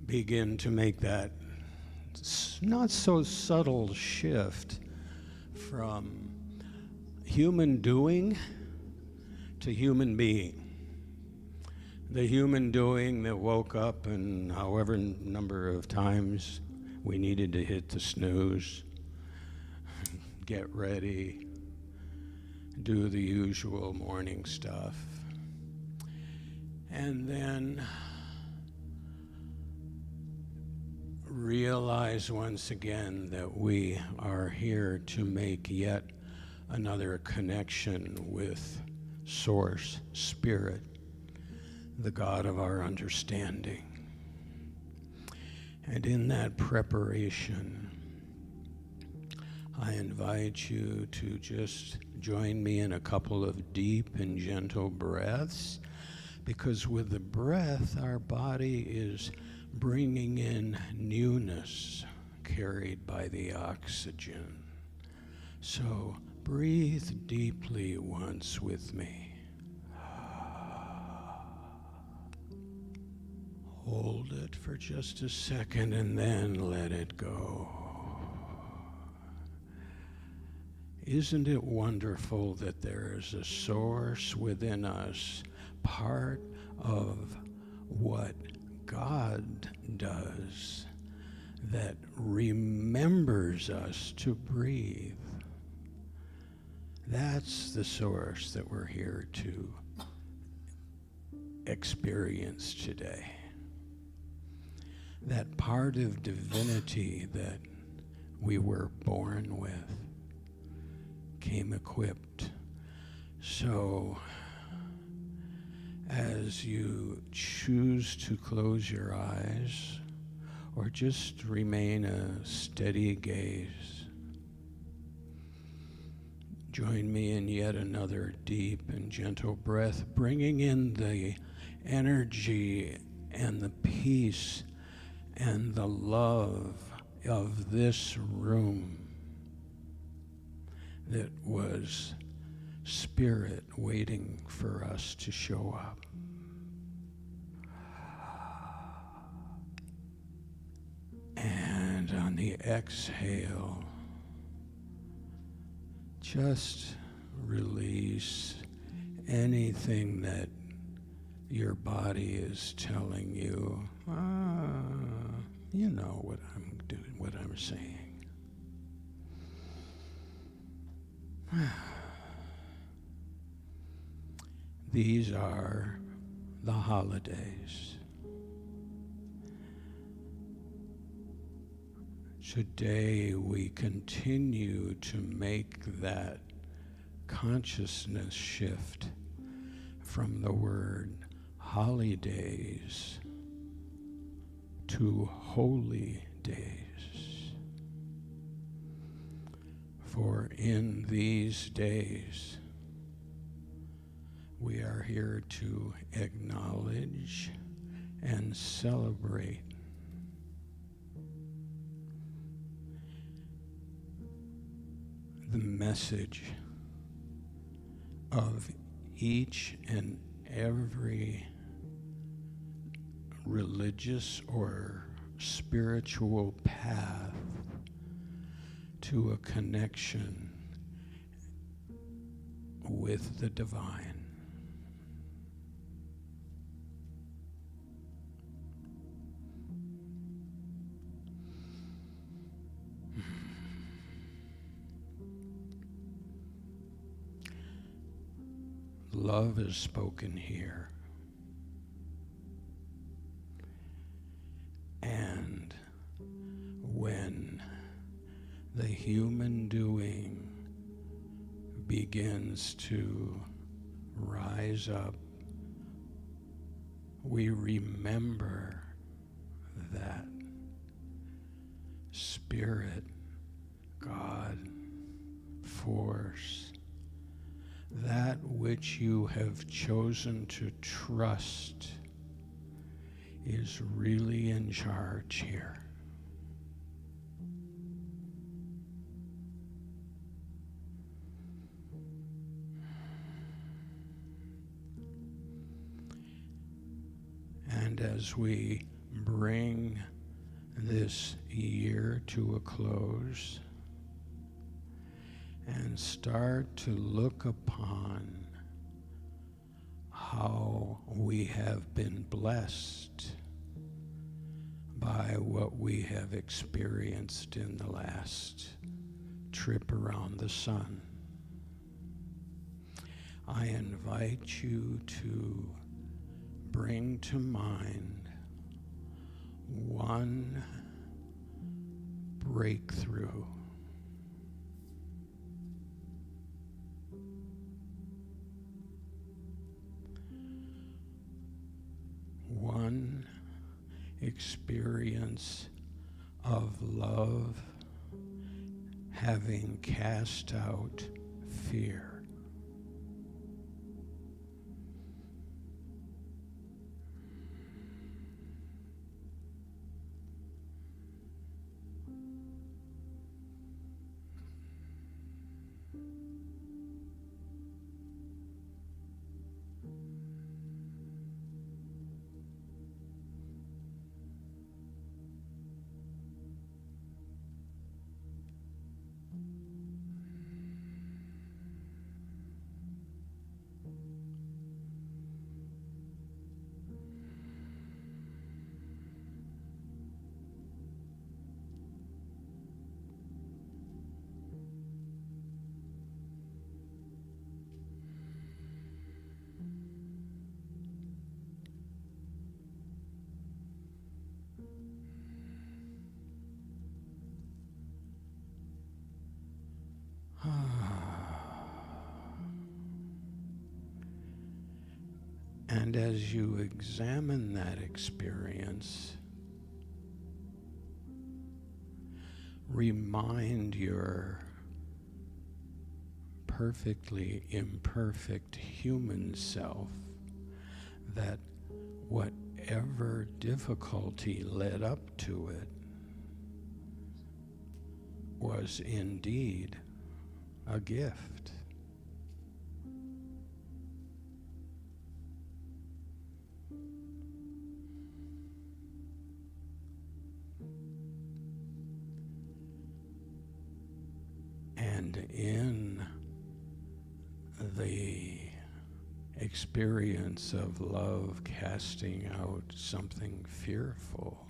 begin to make that not so subtle shift from human doing to human being. The human doing that woke up and however number of times we needed to hit the snooze, get ready, do the usual morning stuff, and then realize once again that we are here to make yet another connection with Source, Spirit, the God of our understanding. And in that preparation, I invite you to just join me in a couple of deep and gentle breaths, because with the breath, our body is bringing in newness carried by the oxygen. So breathe deeply once with me. Hold it for just a second and then let it go. Isn't it wonderful that there is a source within us, part of what God does, that remembers us to breathe? That's the source that we're here to experience today. That part of divinity that we were born with came equipped. So as you choose to close your eyes or just remain a steady gaze, join me in yet another deep and gentle breath, bringing in the energy and the peace and the love of this room that was Spirit waiting for us to show up. And on the exhale, just release anything that your body is telling you, you know what I'm doing, what I'm saying. These are the holidays. Today we continue to make that consciousness shift from the word holidays to holy days. For in these days, we are here to acknowledge and celebrate the message of each and every religious or spiritual path to a connection with the divine. Love is spoken here. And when the human doing begins to rise up, we remember that Spirit, God, Force, that which you have chosen to trust is really in charge here. And as we bring this year to a close and start to look upon how we have been blessed by what we have experienced in the last trip around the sun. I invite you to bring to mind one breakthrough. One experience of love having cast out fear. And as you examine that experience, remind your perfectly imperfect human self that whatever difficulty led up to it was indeed a gift. And in the experience of love casting out something fearful,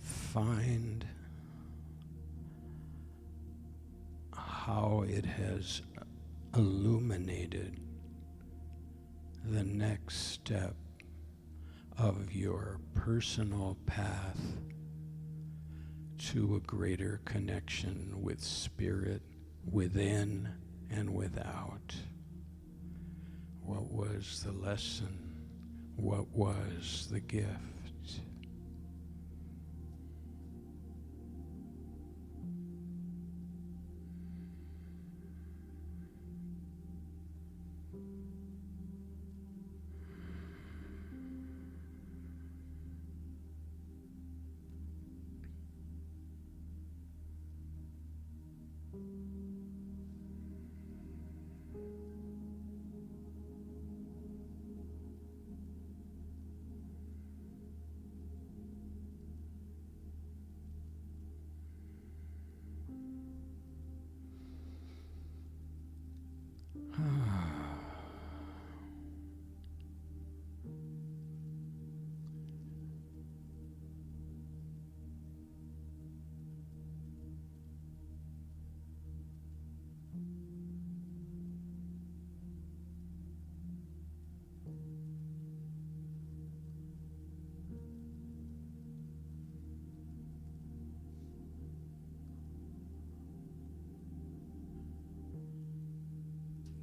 find how it has illuminated the next step of your personal path to a greater connection with spirit within and without. What was the lesson? What was the gift?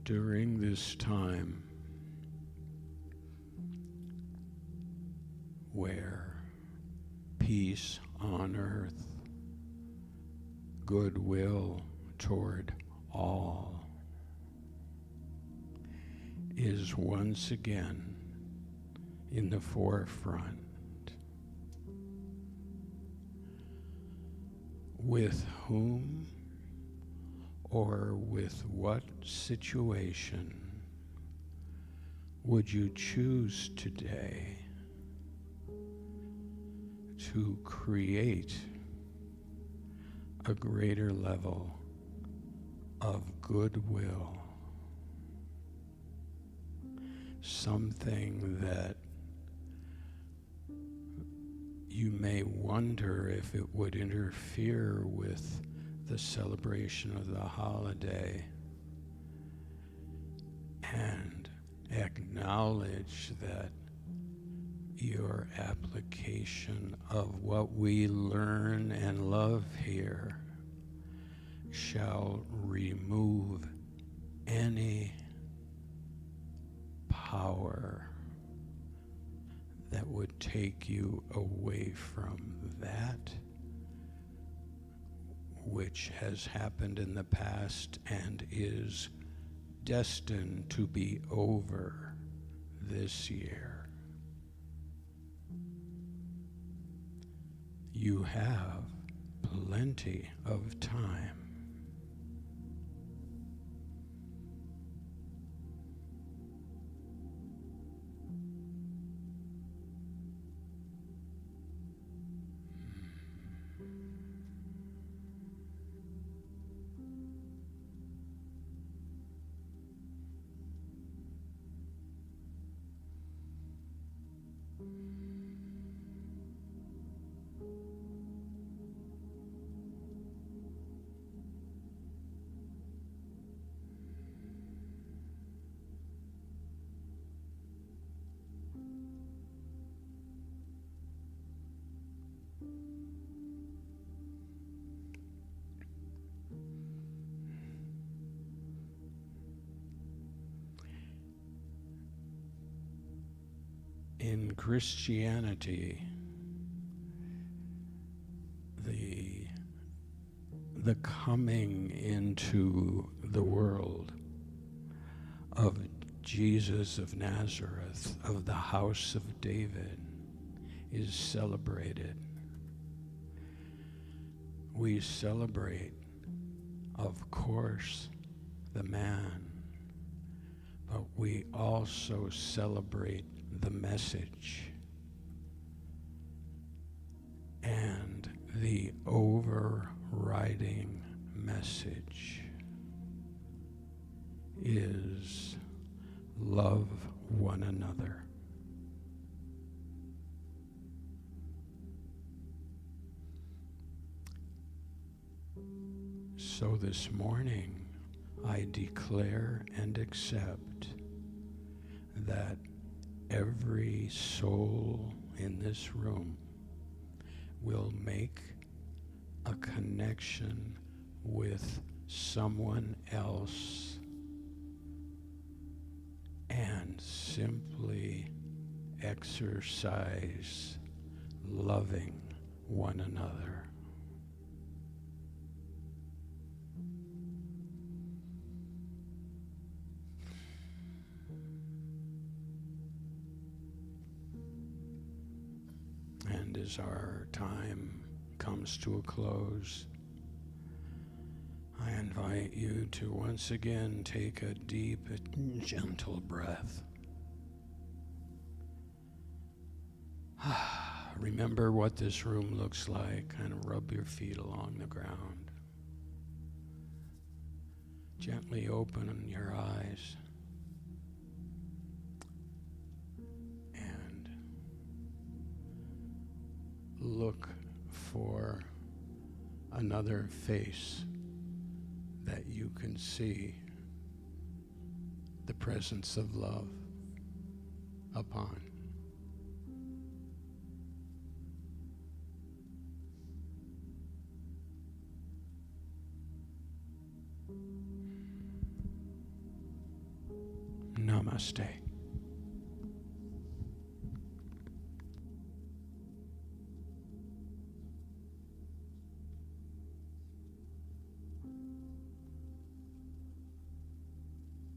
During this time where peace on earth, goodwill toward all is once again in the forefront, with whom or with what situation would you choose today to create a greater level of goodwill? Something that you may wonder if it would interfere with the celebration of the holiday, and acknowledge that your application of what we learn and love here shall remove any power that would take you away from that which has happened in the past and is destined to be over this year. You have plenty of time. In Christianity, the coming into the world of Jesus of Nazareth, of the house of David, is celebrated. We celebrate, of course, the man, but we also celebrate the message. And the overriding message is love one another. So this morning, I declare and accept that every soul in this room will make a connection with someone else and simply exercise loving one another. And as our time comes to a close, I invite you to once again take a deep and gentle breath. Remember what this room looks like. Kind of rub your feet along the ground. Gently open your eyes. And look for another face that you can see the presence of love upon. Namaste.